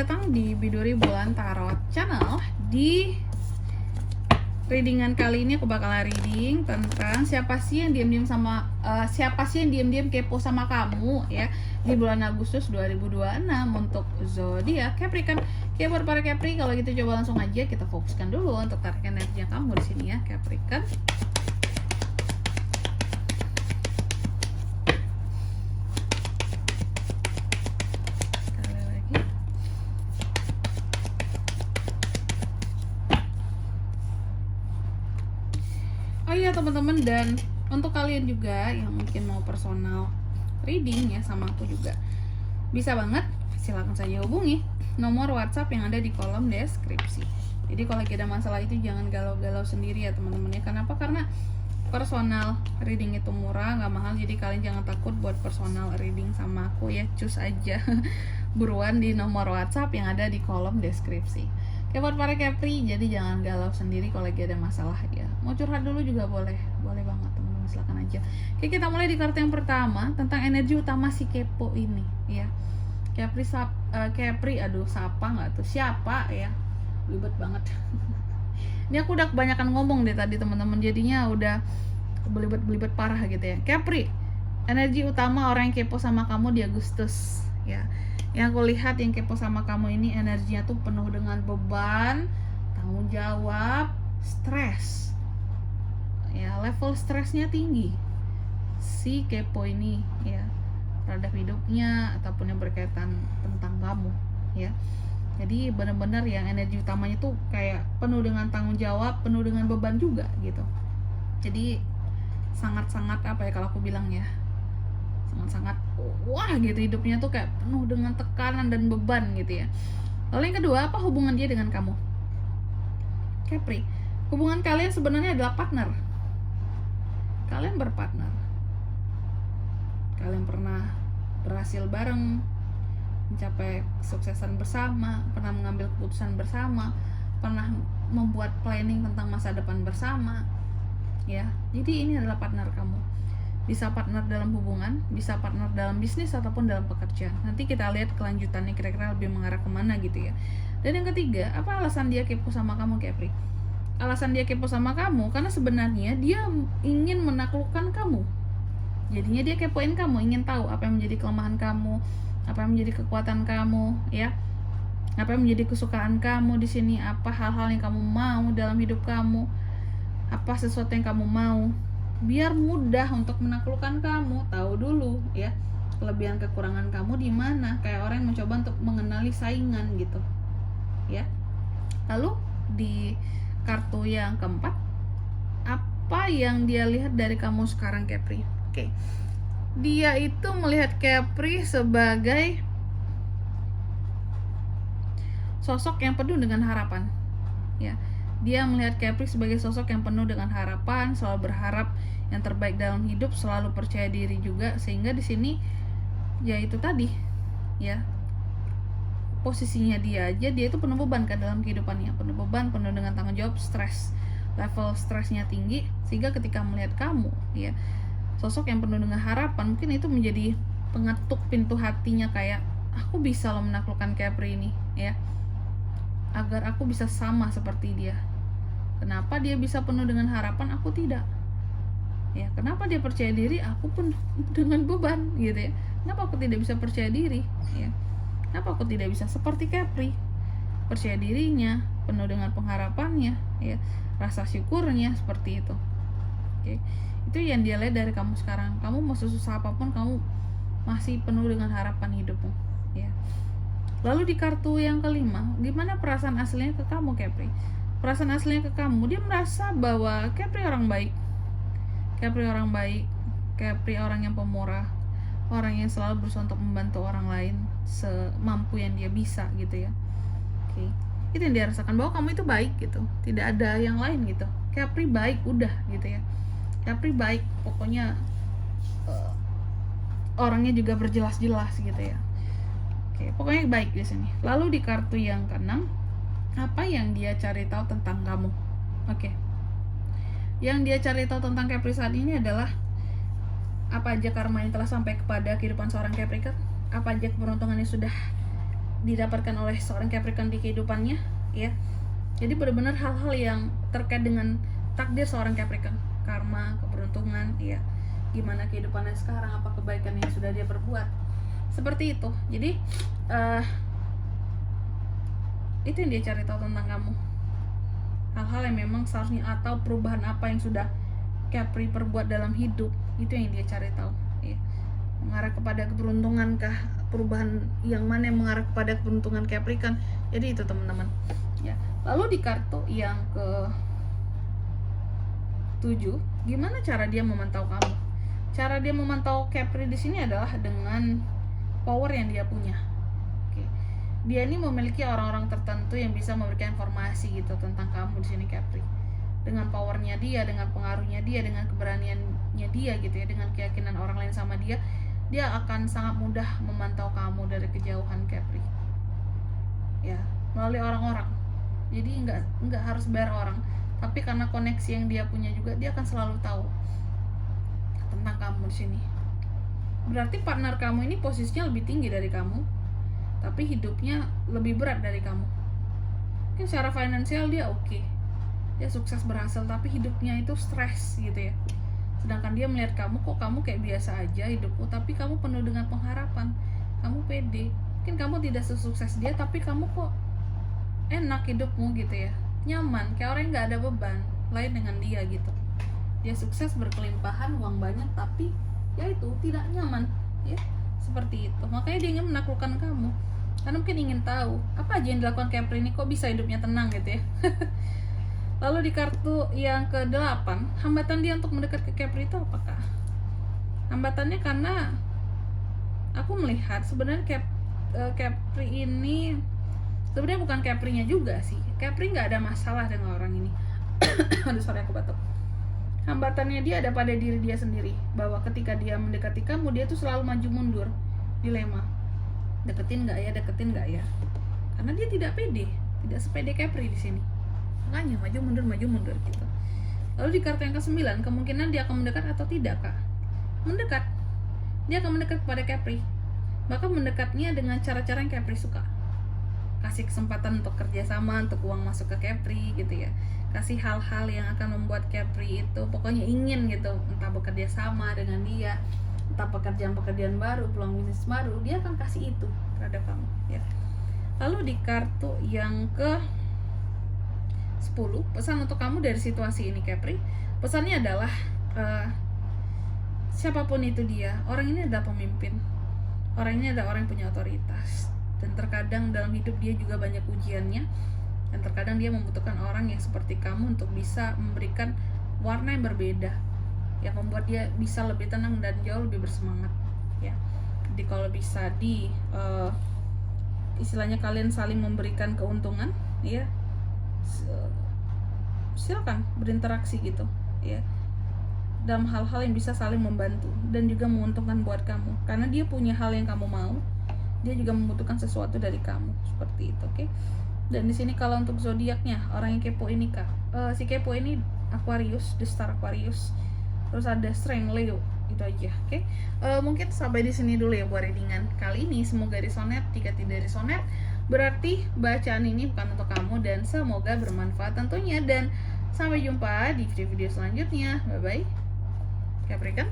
datang di Biduri Bulan Tarot Channel. Di readingan kali ini aku bakalan reading tentang siapa sih yang diam-diam kepo sama kamu ya di bulan Agustus 2026 untuk zodiak Capricorn. Oke, buat para Capri, kalau gitu coba langsung aja kita fokuskan dulu untuk tarik energinya kamu di sini ya, Capricorn. Oh iya teman-teman, dan untuk kalian juga yang mungkin mau personal reading ya sama aku juga, bisa banget, silakan saja hubungi nomor WhatsApp yang ada di kolom deskripsi. Jadi kalau lagi ada masalah itu jangan galau-galau sendiri ya teman-teman ya. Kenapa? Karena personal reading itu murah, nggak mahal, jadi kalian jangan takut buat personal reading sama aku ya. Cus aja buruan di nomor WhatsApp yang ada di kolom deskripsi. Oke, buat para Capri, jadi jangan galau sendiri kalau lagi ada masalah ya. Mau curhat dulu juga boleh banget teman-teman, silakan aja. Oke, kita mulai di kartu yang pertama tentang energi utama si kepo ini ya. Capri, aduh siapa nggak tuh, siapa ya, ribet banget. Ini aku udah kebanyakan ngomong deh tadi teman-teman, jadinya udah belibet parah gitu ya. Capri, energi utama orang yang kepo sama kamu di Agustus ya. Yang aku lihat yang kepo sama kamu ini energinya tuh penuh dengan beban, tanggung jawab, stres ya, level stresnya tinggi si kepo ini ya, terhadap hidupnya ataupun yang berkaitan tentang kamu ya. Jadi benar-benar yang energi utamanya tuh kayak penuh dengan tanggung jawab, penuh dengan beban juga gitu. Jadi sangat-sangat apa ya kalau aku bilang ya, sangat-sangat wah gitu, hidupnya tuh kayak penuh dengan tekanan dan beban gitu ya. Lalu yang kedua, apa hubungan dia dengan kamu? Capri, hubungan kalian sebenarnya adalah partner. Kalian berpartner. Kalian pernah berhasil bareng, mencapai kesuksesan bersama, pernah mengambil keputusan bersama, pernah membuat planning tentang masa depan bersama ya. Jadi ini adalah partner kamu. Bisa partner dalam hubungan, bisa partner dalam bisnis ataupun dalam pekerjaan. Nanti kita lihat kelanjutannya kira-kira lebih mengarah kemana gitu ya. Dan yang ketiga, apa alasan dia kepo sama kamu, Capri? Alasan dia kepo sama kamu karena sebenarnya dia ingin menaklukkan kamu. Jadinya dia kepoin kamu, ingin tahu apa yang menjadi kelemahan kamu, apa yang menjadi kekuatan kamu ya, apa yang menjadi kesukaan kamu di sini, apa hal-hal yang kamu mau dalam hidup kamu, apa sesuatu yang kamu mau, biar mudah untuk menaklukkan kamu. Tahu dulu ya kelebihan kekurangan kamu di mana, kayak orang yang mencoba untuk mengenali saingan gitu ya. Lalu di kartu yang keempat, apa yang dia lihat dari kamu sekarang, Capri? Oke, dia itu melihat Capri sebagai sosok yang penuh dengan harapan ya. Dia melihat Capri sebagai sosok yang penuh dengan harapan, selalu berharap yang terbaik dalam hidup, selalu percaya diri juga. Sehingga di sini ya itu tadi ya, posisinya dia itu penuh beban kan dalam kehidupannya, penuh beban, penuh dengan tanggung jawab, stres, level stresnya tinggi. Sehingga ketika melihat kamu ya, sosok yang penuh dengan harapan, mungkin itu menjadi pengetuk pintu hatinya, kayak aku bisa loh menaklukkan Capri ini ya, agar aku bisa sama seperti dia. Kenapa dia bisa penuh dengan harapan, aku tidak ya? Kenapa dia percaya diri, aku pun dengan beban gitu ya. Kenapa aku tidak bisa percaya diri ya? Kenapa aku tidak bisa seperti Capri, percaya dirinya, penuh dengan pengharapannya ya, rasa syukurnya seperti itu. Oke, itu yang dia lihat dari kamu sekarang. Kamu mau susah apapun, kamu masih penuh dengan harapan hidupmu ya. Lalu di kartu yang kelima, gimana perasaan aslinya ke kamu, Capri? Perasaan aslinya ke kamu, dia merasa bahwa Capri orang baik. Capri orang baik, Capri orang yang pemurah, orang yang selalu berusaha untuk membantu orang lain semampu yang dia bisa gitu ya. Oke, itu yang dia rasakan, bahwa kamu itu baik gitu, tidak ada yang lain gitu. Capri baik udah gitu ya. Capri baik, pokoknya orangnya juga berjelas-jelas gitu ya. Oke, pokoknya baik di sini. Lalu di kartu yang keenam, apa yang dia cari tahu tentang kamu? Oke, yang dia cari tahu tentang Capri saat ini adalah apa aja karma yang telah sampai kepada kehidupan seorang Capricorn, apa aja keberuntungan yang sudah didapatkan oleh seorang Capricorn di kehidupannya, ya. Jadi benar-benar hal-hal yang terkait dengan takdir seorang Capricorn, karma, keberuntungan, ya. Gimana kehidupannya sekarang, apa kebaikan yang sudah dia perbuat. Seperti itu. Jadi itu yang dia cari tahu tentang kamu. Hal-hal yang memang seharusnya, atau perubahan apa yang sudah Capri perbuat dalam hidup, itu yang dia cari tahu, ya. Mengarah kepada keberuntungan kah, perubahan yang mana yang mengarah kepada keberuntungan Capricorn. Jadi itu teman-teman, ya. Lalu di kartu yang ke 7, gimana cara dia memantau kamu? Cara dia memantau Capri di sini adalah dengan power yang dia punya. Oke. Dia ini memiliki orang-orang tertentu yang bisa memberikan informasi gitu tentang kamu di sini, Capri. Dengan powernya dia, dengan pengaruhnya dia, dengan keberaniannya dia gitu ya, dengan keyakinan orang lain sama dia, dia akan sangat mudah memantau kamu dari kejauhan, Capri. Ya, melalui orang-orang. Jadi nggak harus bayar orang, tapi karena koneksi yang dia punya juga, dia akan selalu tahu tentang kamu di sini. Berarti partner kamu ini posisinya lebih tinggi dari kamu, tapi hidupnya lebih berat dari kamu. Mungkin secara finansial dia oke, dia sukses berhasil, tapi hidupnya itu stres gitu ya. Sedangkan dia melihat kamu, kok kamu kayak biasa aja hidupku, tapi kamu penuh dengan pengharapan, kamu pede. Mungkin kamu tidak sesukses dia, tapi kamu kok enak hidupmu gitu ya, nyaman, kayak orang yang nggak ada beban lain dengan dia gitu. Dia sukses, berkelimpahan, uang banyak, tapi ya itu tidak nyaman, ya. Seperti itu. Makanya dia ingin menaklukkan kamu, karena mungkin ingin tahu apa aja yang dilakukan Capri ini, kok bisa hidupnya tenang gitu ya. Lalu di kartu yang ke-8, hambatan dia untuk mendekat ke Capri itu apakah? Hambatannya karena aku melihat sebenarnya Capri ini sebenarnya bukan Capri-nya juga sih. Capri nggak ada masalah dengan orang ini. Aduh, sorry aku batuk. Hambatannya dia ada pada diri dia sendiri, bahwa ketika dia mendekati kamu, dia tuh selalu maju mundur, dilema. Deketin nggak ya, deketin nggak ya? Karena dia tidak pede, tidak sepede Capri di sini. Makanya maju mundur gitu. Lalu di kartu yang ke-9, kemungkinan dia akan mendekat atau tidak, Kak? Mendekat. Dia akan mendekat kepada Capri. Bahkan mendekatnya dengan cara-cara yang Capri suka. Kasih kesempatan untuk kerjasama, untuk uang masuk ke Capri gitu ya. Kasih hal-hal yang akan membuat Capri itu pokoknya ingin gitu, entah bekerja sama dengan dia, entah pekerjaan-pekerjaan baru, peluang bisnis baru, dia akan kasih itu terhadap kamu, ya. Lalu di kartu yang ke 10, pesan untuk kamu dari situasi ini, Capri. Pesannya adalah siapapun itu dia, orang ini adalah pemimpin, orang ini adalah orang yang punya otoritas, dan terkadang dalam hidup dia juga banyak ujiannya, dan terkadang dia membutuhkan orang yang seperti kamu untuk bisa memberikan warna yang berbeda, yang membuat dia bisa lebih tenang dan jauh lebih bersemangat, ya. Jadi kalau bisa istilahnya kalian saling memberikan keuntungan, ya, silakan berinteraksi gitu, ya, dalam hal-hal yang bisa saling membantu dan juga menguntungkan buat kamu, karena dia punya hal yang kamu mau, dia juga membutuhkan sesuatu dari kamu, seperti itu, oke? Dan di sini kalau untuk zodiaknya, orang yang kepo ini, Kak, si kepo ini Aquarius, the star Aquarius, terus ada strength Leo, itu aja, oke? Mungkin sampai di sini dulu ya buat readingan kali ini. Semoga resonate. Jika tidak resonate, berarti bacaan ini bukan untuk kamu, dan semoga bermanfaat tentunya. Dan sampai jumpa di video-video selanjutnya. Bye bye, Capricorn.